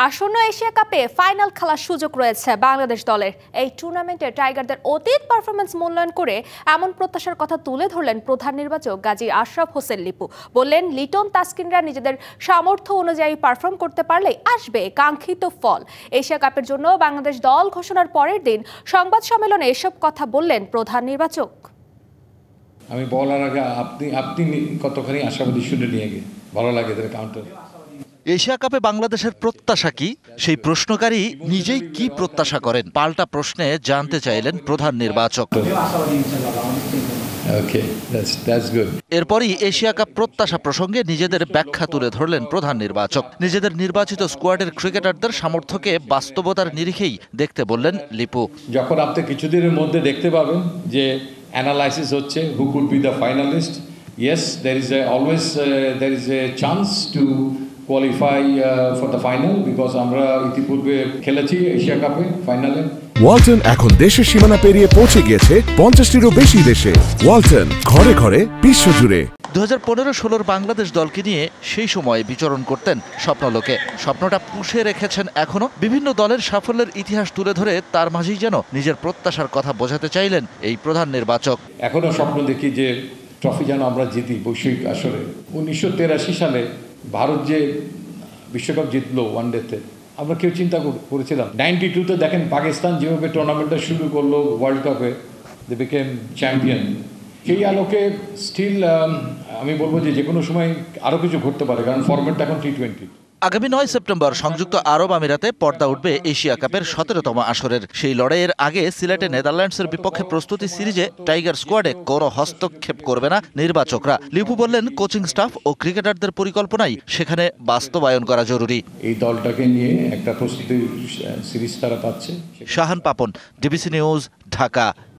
আসন্ন এশিয়া কাপে ফাইনাল খেলার সুযোগ রয়েছে বাংলাদেশ দলের। এই টুর্নামেন্টে টাইগারদের অতীত পারফরমেন্স মূল্যায়ন করে এমন প্রত্যাশার কথা তুলে ধরলেন প্রধান নির্বাচক গাজী আশরাফ হোসেন লিপু। বললেন, লিটন তাসকিনরা নিজেদের সামর্থ্য অনুযায়ী পারফর্ম করতে পারলেই আসবে কাঙ্ক্ষিত ফল। এশিয়া কাপের জন্য বাংলাদেশ দল ঘোষণার পরের দিন সংবাদ সম্মেলনে এসব কথা বললেন প্রধান নির্বাচক। আমি বলার আগে আপনি কতখানি আশাবাদী শুনে নিয়ে গিয়ে ভালো লাগে কাউন্টার। এশিয়া কাপে বাংলাদেশের প্রত্যাশা কি, সেই প্রশ্নকারী নিজেই কি প্রত্যাশা করেন পাল্টা প্রশ্নে জানতে চাইলেন প্রধান নির্বাচক। এরপরই এশিয়া কাপ প্রত্যাশা প্রসঙ্গে নিজেদের ব্যাখ্যা তুলে ধরলেন প্রধান নির্বাচক। নিজেদের নির্বাচিত স্কোয়াডের ক্রিকেটারদের সামর্থ্যকে বাস্তবতার নিরিখেই দেখতে বললেন লিপু। যখন আপনি কিছুদিনের মধ্যে দেখতে পাবেন যে অ্যানালাইসিস হচ্ছে who could be the finalist, yes there is a chance to qualify for the final because আমরা ইতিপূর্বে খেলেছি এশিয়া কাপে ফাইনালে। ওয়ালটন এখন দেশের সীমানা পেরিয়ে পৌঁছে গিয়েছে 50টিরও বেশি দেশে। ওয়ালটন, ঘরে ঘরে বিশ্বজুড়ে। 2015-16 বাংলাদেশ দলকে নিয়ে সেই সময় বিচরণ করতেন স্বপ্নলোকে। স্বপ্নটা পুষে রেখেছেন এখনো। বিভিন্ন দলের সাফল্যের ইতিহাস তুলে ধরে তার মাঝেই যেন নিজের প্রত্যাশার কথা বোঝাতে চাইলেন এই প্রধান নির্বাচক। এখনো স্বপ্ন দেখি যে ট্রফি যেন আমরা জিতি বৈশ্বিক আসরে। 1983 সালে ভারত যে বিশ্বকাপ জিতলো ওয়ানডেতে, আমরা কেউ চিন্তা করেছিলাম? 92-তে দেখেন পাকিস্তান যেভাবে টুর্নামেন্টটা শুরু করলো ওয়ার্ল্ড কাপে, দে বিকেম চ্যাম্পিয়ন। সেই আলোকে স্টিল আমি বলবো যে কোনো সময় আরও কিছু ঘটতে পারে, কারণ ফরম্যাটটা এখন T20। আগামী 9 সেপ্টেম্বর সংযুক্ত আরব আমিরাতে পর্দা উঠবে এশিয়া কাপের 17তম আসরের। সেই লড়াইয়ের আগে সিলেটে নেদারল্যান্ডসের বিপক্ষে প্রস্তুতি সিরিজে টাইগার স্কোয়াডে কোনো হস্তক্ষেপ করবে না নির্বাচকরা। লিপু বললেন, কোচিং স্টাফ ও ক্রিকেটারদের পরিকল্পনাই সেখানে বাস্তবায়ন করা জরুরি। এই দলটাকে নিয়ে একটা প্রস্তুতি সিরিজ তারা পাচ্ছে। Shahan Papon, DBC news, Dhaka.